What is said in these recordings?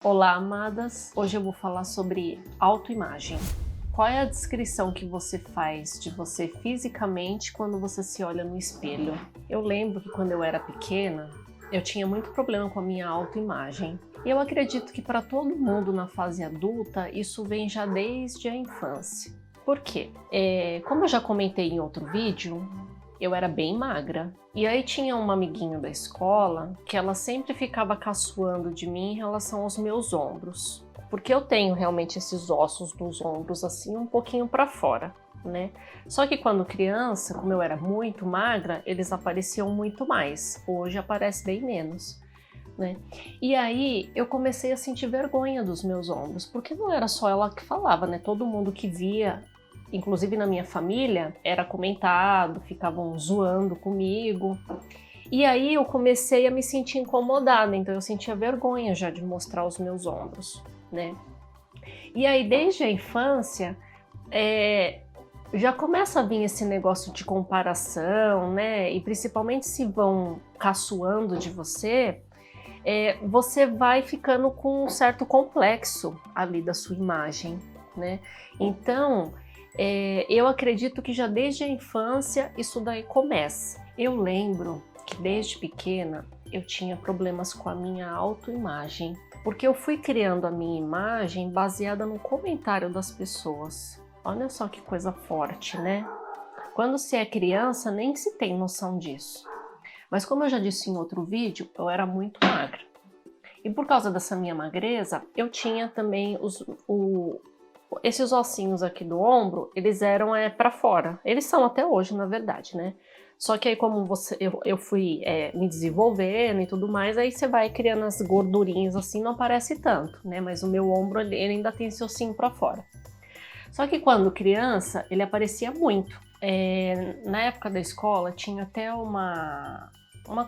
Olá, amadas! Hoje eu vou falar sobre autoimagem. Qual é a descrição que você faz de você fisicamente quando você se olha no espelho? Eu lembro que quando eu era pequena, eu tinha muito problema com a minha autoimagem. E eu acredito que para todo mundo na fase adulta, isso vem já desde a infância. Por quê? Como eu já comentei em outro vídeo, eu era bem magra. E aí tinha uma amiguinha da escola que ela sempre ficava caçoando de mim em relação aos meus ombros. Porque eu tenho realmente esses ossos dos ombros assim um pouquinho para fora, né? Só que quando criança, como eu era muito magra, eles apareciam muito mais. Hoje aparece bem menos, né? E aí eu comecei a sentir vergonha dos meus ombros, porque não era só ela que falava, né? Todo mundo que via, inclusive na minha família, era comentado, ficavam zoando comigo. E aí eu comecei a me sentir incomodada, então eu sentia vergonha já de mostrar os meus ombros, né? E aí desde a infância, já começa a vir esse negócio de comparação, né? E principalmente se vão caçoando de você, você vai ficando com um certo complexo ali da sua imagem, né? Então, eu acredito que já desde a infância isso daí começa. Eu lembro que desde pequena eu tinha problemas com a minha autoimagem, porque eu fui criando a minha imagem baseada no comentário das pessoas. Olha só que coisa forte, né? Quando se é criança nem se tem noção disso. Mas como eu já disse em outro vídeo, eu era muito magra. E por causa dessa minha magreza, eu tinha também esses ossinhos aqui do ombro, eles eram para fora. Eles são até hoje, na verdade, né? Só que aí como eu fui me desenvolvendo e tudo mais, aí você vai criando as gordurinhas assim, não aparece tanto, né? Mas o meu ombro, ele ainda tem esse ossinho para fora. Só que quando criança, ele aparecia muito. Na época da escola, tinha até uma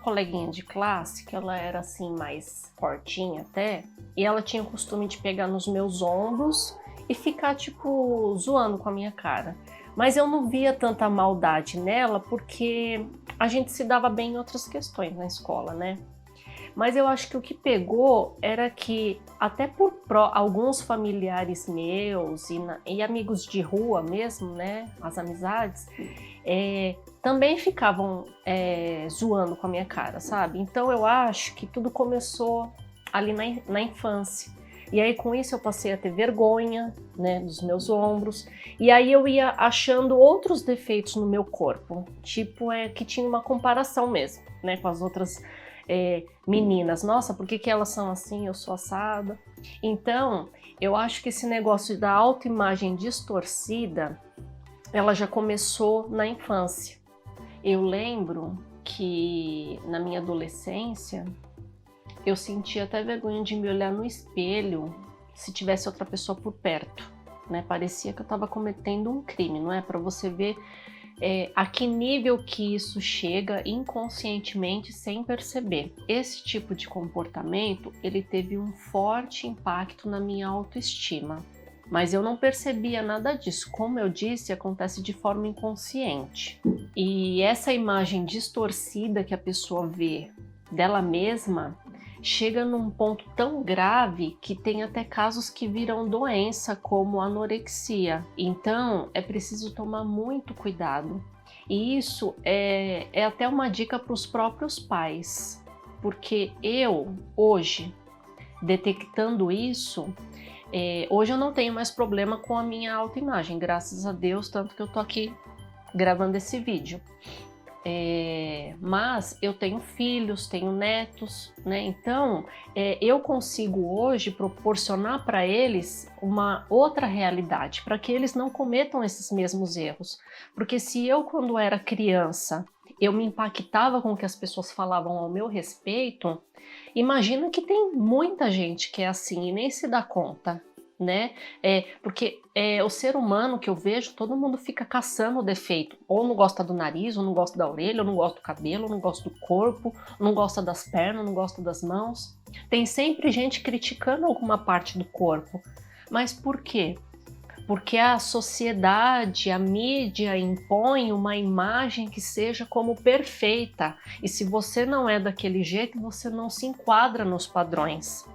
coleguinha de classe, que ela era assim mais fortinha até, e ela tinha o costume de pegar nos meus ombros e ficar tipo zoando com a minha cara. Mas eu não via tanta maldade nela porque a gente se dava bem em outras questões na escola, né? Mas eu acho que o que pegou era que até por alguns familiares meus e amigos de rua mesmo, né, as amizades, também ficavam zoando com a minha cara, sabe? Então eu acho que tudo começou ali na infância. E aí com isso eu passei a ter vergonha, né, dos meus ombros. E aí eu ia achando outros defeitos no meu corpo. Tipo, que tinha uma comparação mesmo, né, com as outras meninas. Nossa, por que elas são assim? Eu sou assada. Então, eu acho que esse negócio da autoimagem distorcida, ela já começou na infância. Eu lembro que na minha adolescência, eu sentia até vergonha de me olhar no espelho se tivesse outra pessoa por perto, né? Parecia que eu estava cometendo um crime, não é? Para você ver a que nível que isso chega inconscientemente sem perceber. Esse tipo de comportamento, ele teve um forte impacto na minha autoestima. Mas eu não percebia nada disso. Como eu disse, acontece de forma inconsciente. E essa imagem distorcida que a pessoa vê dela mesma chega num ponto tão grave que tem até casos que viram doença, como anorexia. Então, é preciso tomar muito cuidado. E isso é até uma dica para os próprios pais, porque eu, hoje, detectando isso, hoje eu não tenho mais problema com a minha autoimagem, graças a Deus, tanto que eu tô aqui gravando esse vídeo. Mas eu tenho filhos, tenho netos, né? Então eu consigo hoje proporcionar para eles uma outra realidade, para que eles não cometam esses mesmos erros. Porque se eu, quando era criança, eu me impactava com o que as pessoas falavam ao meu respeito, imagina que tem muita gente que é assim e nem se dá conta, né? Porque o ser humano que eu vejo, todo mundo fica caçando o defeito. Ou não gosta do nariz, ou não gosta da orelha, ou não gosta do cabelo, ou não gosta do corpo, não gosta das pernas, não gosta das mãos. Tem sempre gente criticando alguma parte do corpo. Mas por quê? Porque a sociedade, a mídia impõe uma imagem que seja como perfeita. E se você não é daquele jeito, você não se enquadra nos padrões.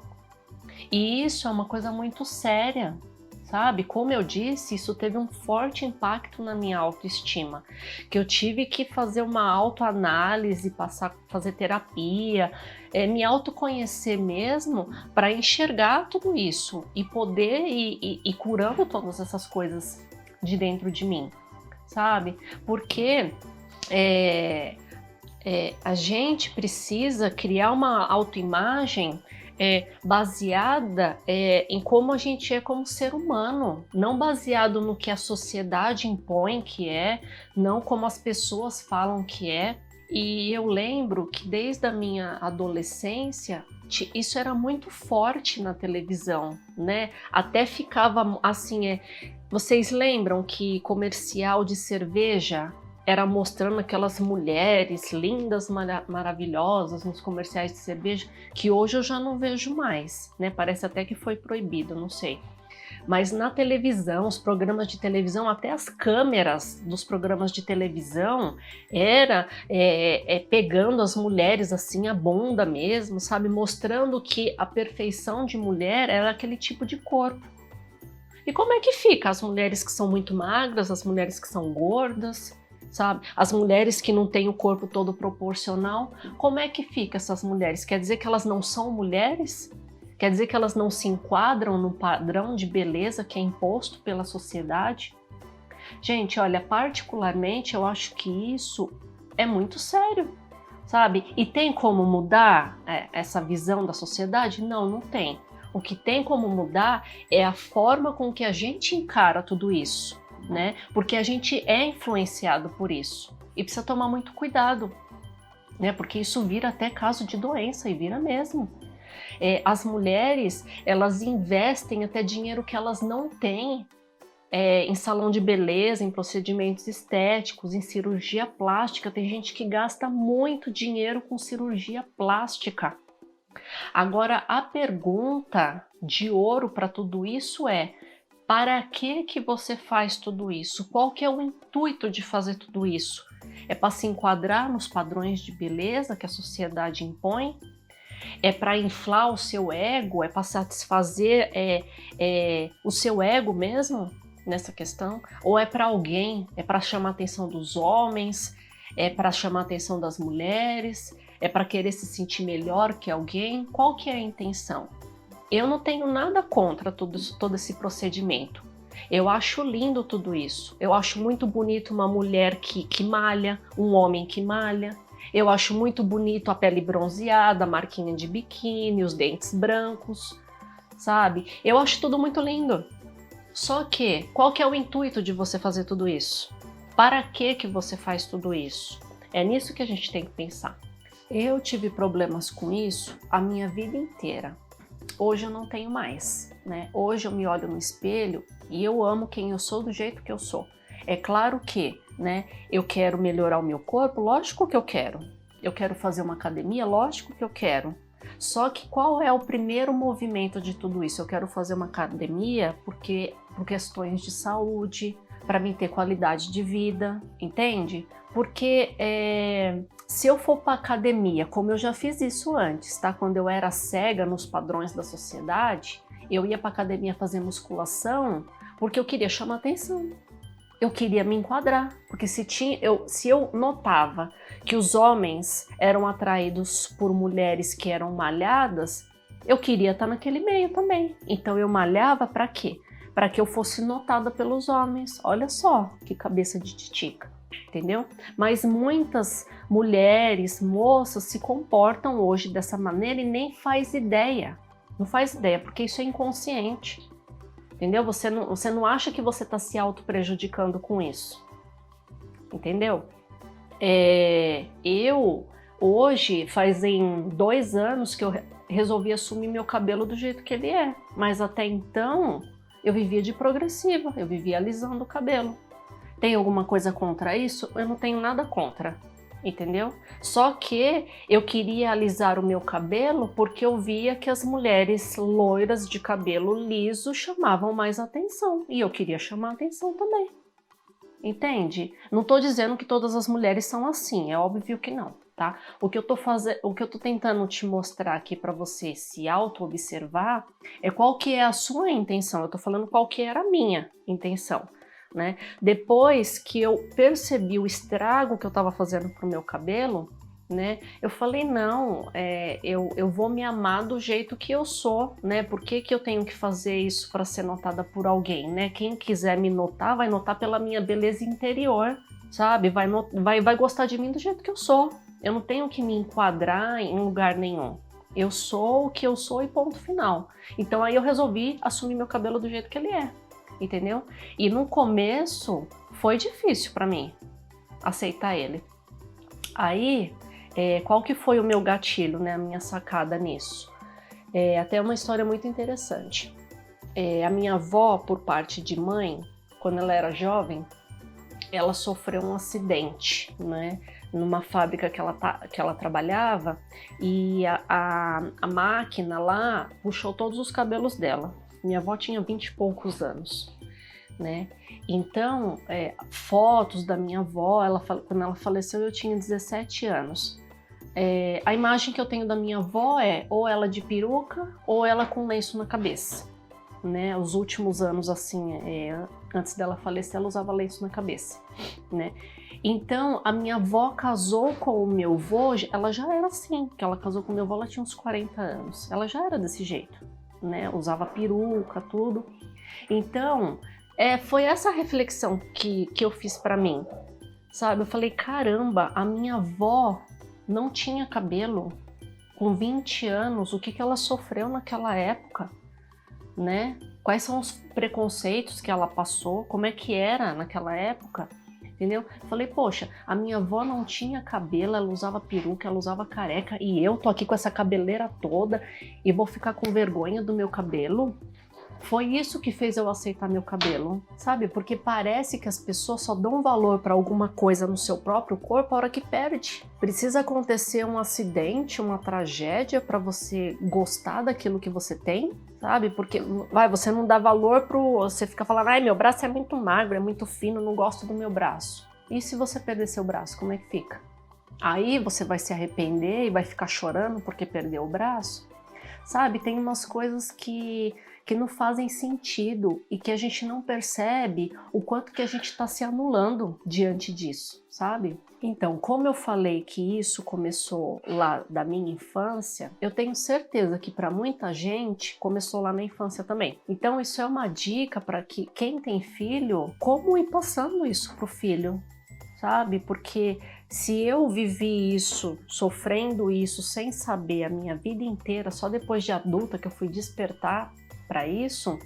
E isso é uma coisa muito séria, sabe? Como eu disse, isso teve um forte impacto na minha autoestima, que eu tive que fazer uma autoanálise, fazer terapia, me autoconhecer mesmo para enxergar tudo isso e poder ir curando todas essas coisas de dentro de mim, sabe? Porque a gente precisa criar uma autoimagem baseada em como a gente é como ser humano, não baseado no que a sociedade impõe que é, não como as pessoas falam que é. E eu lembro que desde a minha adolescência isso era muito forte na televisão, né? Até ficava assim, vocês lembram que comercial de cerveja era mostrando aquelas mulheres lindas, maravilhosas nos comerciais de cerveja, que hoje eu já não vejo mais, né? Parece até que foi proibido, não sei. Mas na televisão, os programas de televisão, até as câmeras dos programas de televisão era pegando as mulheres assim, a bunda mesmo, sabe? Mostrando que a perfeição de mulher era aquele tipo de corpo. E como é que fica as mulheres que são muito magras, as mulheres que são gordas, sabe? As mulheres que não têm o corpo todo proporcional, como é que fica essas mulheres? Quer dizer que elas não são mulheres? Quer dizer que elas não se enquadram no padrão de beleza que é imposto pela sociedade? Gente, olha, particularmente eu acho que isso é muito sério, sabe? E tem como mudar essa visão da sociedade? Não, não tem. O que tem como mudar é a forma com que a gente encara tudo isso, né? Porque a gente é influenciado por isso e precisa tomar muito cuidado, né? Porque isso vira até caso de doença, e vira mesmo. As mulheres, elas investem até dinheiro que elas não têm em salão de beleza, em procedimentos estéticos, em cirurgia plástica. Tem gente que gasta muito dinheiro com cirurgia plástica. Agora, a pergunta de ouro para tudo isso é: para que você faz tudo isso? Qual que é o intuito de fazer tudo isso? É para se enquadrar nos padrões de beleza que a sociedade impõe? É para inflar o seu ego? É para satisfazer o seu ego mesmo nessa questão? Ou é para alguém? É para chamar a atenção dos homens? É para chamar a atenção das mulheres? É para querer se sentir melhor que alguém? Qual que é a intenção? Eu não tenho nada contra todo esse procedimento. Eu acho lindo tudo isso. Eu acho muito bonito uma mulher que malha, um homem que malha. Eu acho muito bonito a pele bronzeada, a marquinha de biquíni, os dentes brancos, sabe? Eu acho tudo muito lindo. Só que, qual que é o intuito de você fazer tudo isso? Para que você faz tudo isso? É nisso que a gente tem que pensar. Eu tive problemas com isso a minha vida inteira. Hoje eu não tenho mais, né? Hoje eu me olho no espelho e eu amo quem eu sou do jeito que eu sou. É claro que, né, eu quero melhorar o meu corpo, lógico que eu quero. Eu quero fazer uma academia, lógico que eu quero. Só que qual é o primeiro movimento de tudo isso? Eu quero fazer uma academia por questões de saúde, para mim ter qualidade de vida, entende? Porque se eu for para academia, como eu já fiz isso antes, tá? Quando eu era cega nos padrões da sociedade, eu ia para academia fazer musculação porque eu queria chamar atenção. Eu queria me enquadrar, porque se eu notava que os homens eram atraídos por mulheres que eram malhadas, eu queria estar naquele meio também. Então eu malhava para quê? Para que eu fosse notada pelos homens. Olha só que cabeça de titica, entendeu? Mas muitas mulheres, moças se comportam hoje dessa maneira e nem faz ideia. Não faz ideia, porque isso é inconsciente. Entendeu? Você não acha que você está se auto-prejudicando com isso. Entendeu? Eu, hoje, fazem 2 anos que eu resolvi assumir meu cabelo do jeito que ele é. Mas até então, eu vivia de progressiva. Eu vivia alisando o cabelo. Tem alguma coisa contra isso? Eu não tenho nada contra. Entendeu? Só que eu queria alisar o meu cabelo porque eu via que as mulheres loiras de cabelo liso chamavam mais atenção. E eu queria chamar atenção também. Entende? Não estou dizendo que todas as mulheres são assim, é óbvio que não. tá? O que eu tô tentando te mostrar aqui para você se auto-observar é qual que é a sua intenção. Eu tô falando qual que era a minha intenção, né? Depois que eu percebi o estrago que eu tava fazendo pro meu cabelo, né? Eu falei, não, eu vou me amar do jeito que eu sou, né? Por que que eu tenho que fazer isso para ser notada por alguém, né? Quem quiser me notar, vai notar pela minha beleza interior, sabe? Vai gostar de mim do jeito que eu sou. Eu não tenho que me enquadrar em lugar nenhum. Eu sou o que eu sou e ponto final. Então aí eu resolvi assumir meu cabelo do jeito que ele é, entendeu? E no começo foi difícil para mim aceitar ele. Aí, qual que foi o meu gatilho, né, a minha sacada nisso? Até uma história muito interessante. A minha avó, por parte de mãe, quando ela era jovem, ela sofreu um acidente, né, numa fábrica que ela trabalhava, e a máquina lá puxou todos os cabelos dela. Minha avó tinha 20 e poucos anos, né? Então, fotos da minha avó, quando ela faleceu eu tinha 17 anos. A imagem que eu tenho da minha avó é ou ela de peruca ou ela com lenço na cabeça, né? Os últimos anos, assim, antes dela falecer, ela usava lenço na cabeça, né? Então, a minha avó casou com o meu avô, ela já era assim, que ela casou com o meu avô, ela tinha uns 40 anos, ela já era desse jeito, né? Usava peruca, tudo. Então, foi essa reflexão que eu fiz pra mim, sabe? Eu falei, caramba, a minha avó não tinha cabelo com 20 anos, o que ela sofreu naquela época, né? Quais são os preconceitos que ela passou, como é que era naquela época, entendeu? Eu falei, poxa, a minha avó não tinha cabelo, ela usava peruca, ela usava careca, e eu tô aqui com essa cabeleira toda e vou ficar com vergonha do meu cabelo? Foi isso que fez eu aceitar meu cabelo, sabe? Porque parece que as pessoas só dão valor para alguma coisa no seu próprio corpo a hora que perde. Precisa acontecer um acidente, uma tragédia para você gostar daquilo que você tem, sabe? Porque você não dá valor você fica falando, ai, meu braço é muito magro, é muito fino, não gosto do meu braço. E se você perder seu braço, como é que fica? Aí você vai se arrepender e vai ficar chorando porque perdeu o braço? Sabe, tem umas coisas que não fazem sentido e que a gente não percebe o quanto que a gente está se anulando diante disso, sabe? Então, como eu falei que isso começou lá da minha infância, eu tenho certeza que para muita gente começou lá na infância também. Então, isso é uma dica para que quem tem filho, como ir passando isso pro filho, sabe? Porque se eu vivi isso, sofrendo isso, sem saber a minha vida inteira, só depois de adulta que eu fui despertar para isso,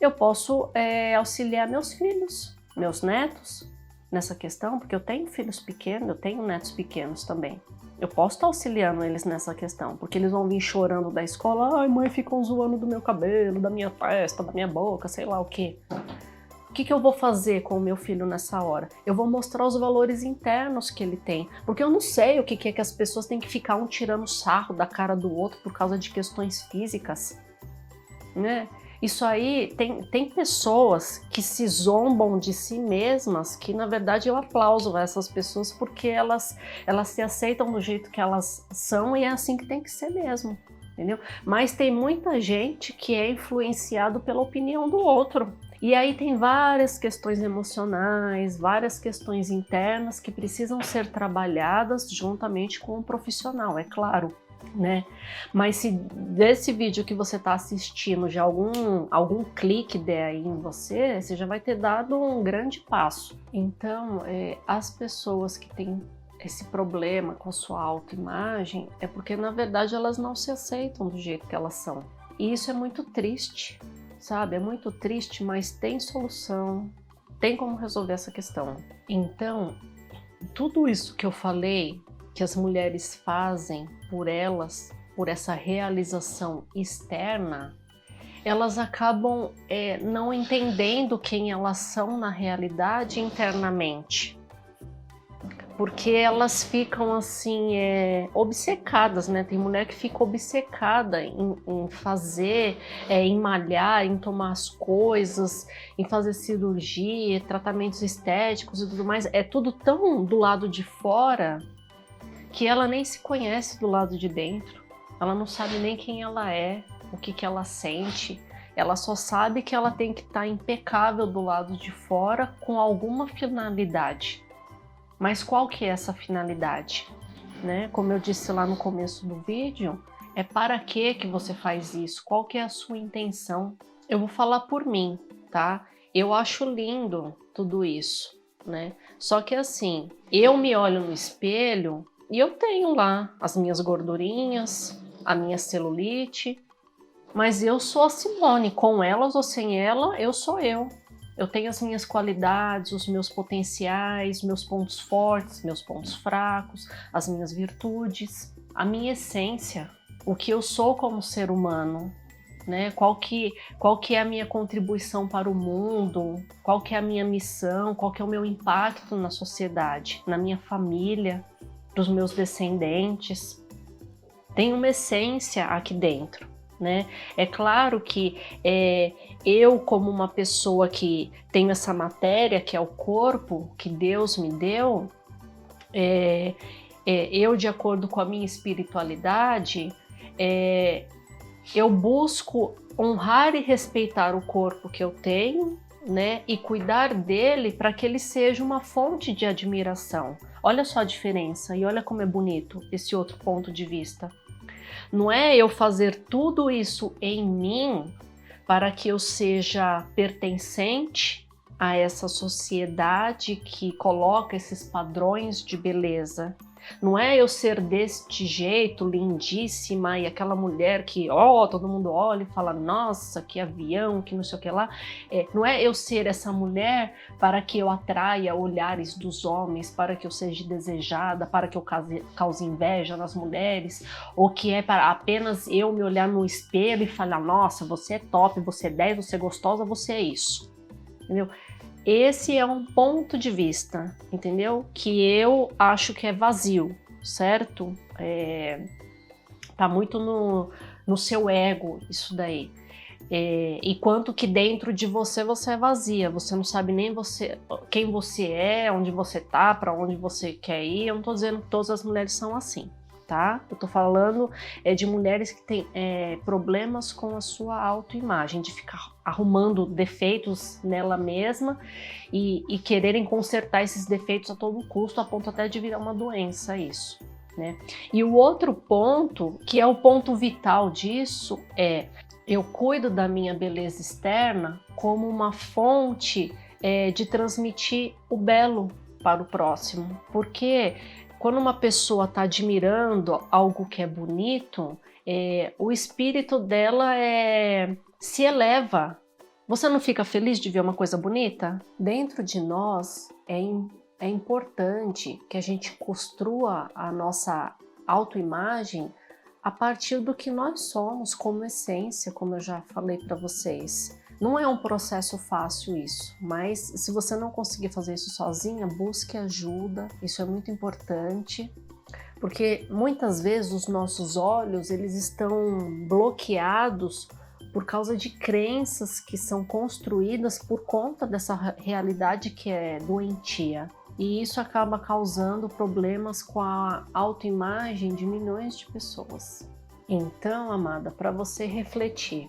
eu posso auxiliar meus filhos, meus netos nessa questão, porque eu tenho filhos pequenos, eu tenho netos pequenos também. Eu posso estar auxiliando eles nessa questão, porque eles vão vir chorando da escola, ai mãe, ficam zoando do meu cabelo, da minha testa, da minha boca, sei lá o quê. O que eu vou fazer com o meu filho nessa hora? Eu vou mostrar os valores internos que ele tem, porque eu não sei o que é que as pessoas têm que ficar um tirando sarro da cara do outro por causa de questões físicas, né? Isso aí, tem pessoas que se zombam de si mesmas, que na verdade eu aplauso essas pessoas porque elas se aceitam do jeito que elas são e é assim que tem que ser mesmo, entendeu? Mas tem muita gente que é influenciado pela opinião do outro. E aí tem várias questões emocionais, várias questões internas que precisam ser trabalhadas juntamente com um profissional, é claro, né? Mas se desse vídeo que você está assistindo já algum clique der aí em você, você já vai ter dado um grande passo. Então, as pessoas que têm esse problema com a sua autoimagem é porque na verdade elas não se aceitam do jeito que elas são. E isso é muito triste. Sabe, é muito triste, mas tem solução, tem como resolver essa questão. Então, tudo isso que eu falei, que as mulheres fazem por elas, por essa realização externa, elas acabam não entendendo quem elas são na realidade internamente. Porque elas ficam assim, obcecadas, né? Tem mulher que fica obcecada em fazer, em malhar, em tomar as coisas, em fazer cirurgia, tratamentos estéticos e tudo mais. É tudo tão do lado de fora que ela nem se conhece do lado de dentro, ela não sabe nem quem ela é, o que ela sente, ela só sabe que ela tem que estar impecável do lado de fora com alguma finalidade. Mas qual que é essa finalidade? Né? Como eu disse lá no começo do vídeo, é para que você faz isso? Qual que é a sua intenção? Eu vou falar por mim, tá? Eu acho lindo tudo isso, né? Só que assim, eu me olho no espelho e eu tenho lá as minhas gordurinhas, a minha celulite, mas eu sou a Simone, com elas ou sem ela, eu sou eu. Eu tenho as minhas qualidades, os meus potenciais, meus pontos fortes, meus pontos fracos, as minhas virtudes, a minha essência, o que eu sou como ser humano, né? Qual que é a minha contribuição para o mundo, qual que é a minha missão, qual que é o meu impacto na sociedade, na minha família, para os meus descendentes. Tem uma essência aqui dentro, né? É claro que eu, como uma pessoa que tenho essa matéria, que é o corpo que Deus me deu, eu, de acordo com a minha espiritualidade, eu busco honrar e respeitar o corpo que eu tenho, né? E cuidar dele para que ele seja uma fonte de admiração. Olha só a diferença e olha como é bonito esse outro ponto de vista. Não é eu fazer tudo isso em mim para que eu seja pertencente a essa sociedade que coloca esses padrões de beleza. Não é eu ser deste jeito, lindíssima, e aquela mulher que todo mundo olha e fala, nossa, que avião, que não sei o que lá. Não é eu ser essa mulher para que eu atraia olhares dos homens, para que eu seja desejada, para que eu cause inveja nas mulheres, ou que é para apenas eu me olhar no espelho e falar, nossa, você é top, você é 10, você é gostosa, você é isso. Entendeu? Esse é um ponto de vista, entendeu? Que eu acho que é vazio, certo? Tá muito no seu ego isso daí. E quanto que dentro de você é vazia, você não sabe nem quem você é, onde você tá, para onde você quer ir. Eu não tô dizendo que todas as mulheres são assim, tá? Eu tô falando de mulheres que têm problemas com a sua autoimagem, de ficar arrumando defeitos nela mesma e quererem consertar esses defeitos a todo custo, a ponto até de virar uma doença isso, né? E o outro ponto, que é o ponto vital disso, eu cuido da minha beleza externa como uma fonte de transmitir o belo para o próximo, porque quando uma pessoa está admirando algo que é bonito, o espírito dela se eleva. Você não fica feliz de ver uma coisa bonita? Dentro de nós é importante que a gente construa a nossa autoimagem a partir do que nós somos como essência, como eu já falei para vocês. Não é um processo fácil isso, mas se você não conseguir fazer isso sozinha, busque ajuda, isso é muito importante, porque muitas vezes os nossos olhos eles estão bloqueados por causa de crenças que são construídas por conta dessa realidade que é doentia. E isso acaba causando problemas com a autoimagem de milhões de pessoas. Então, amada, para você refletir,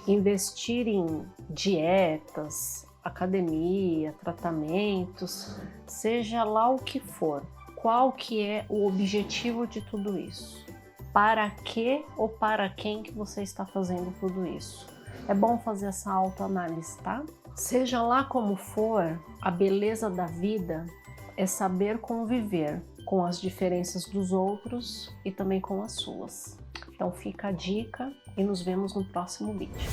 investir em dietas, academia, tratamentos, seja lá o que for, qual que é o objetivo de tudo isso? Para que ou para quem que você está fazendo tudo isso? É bom fazer essa autoanálise, tá? Seja lá como for, a beleza da vida é saber conviver com as diferenças dos outros e também com as suas. Então fica a dica e nos vemos no próximo vídeo.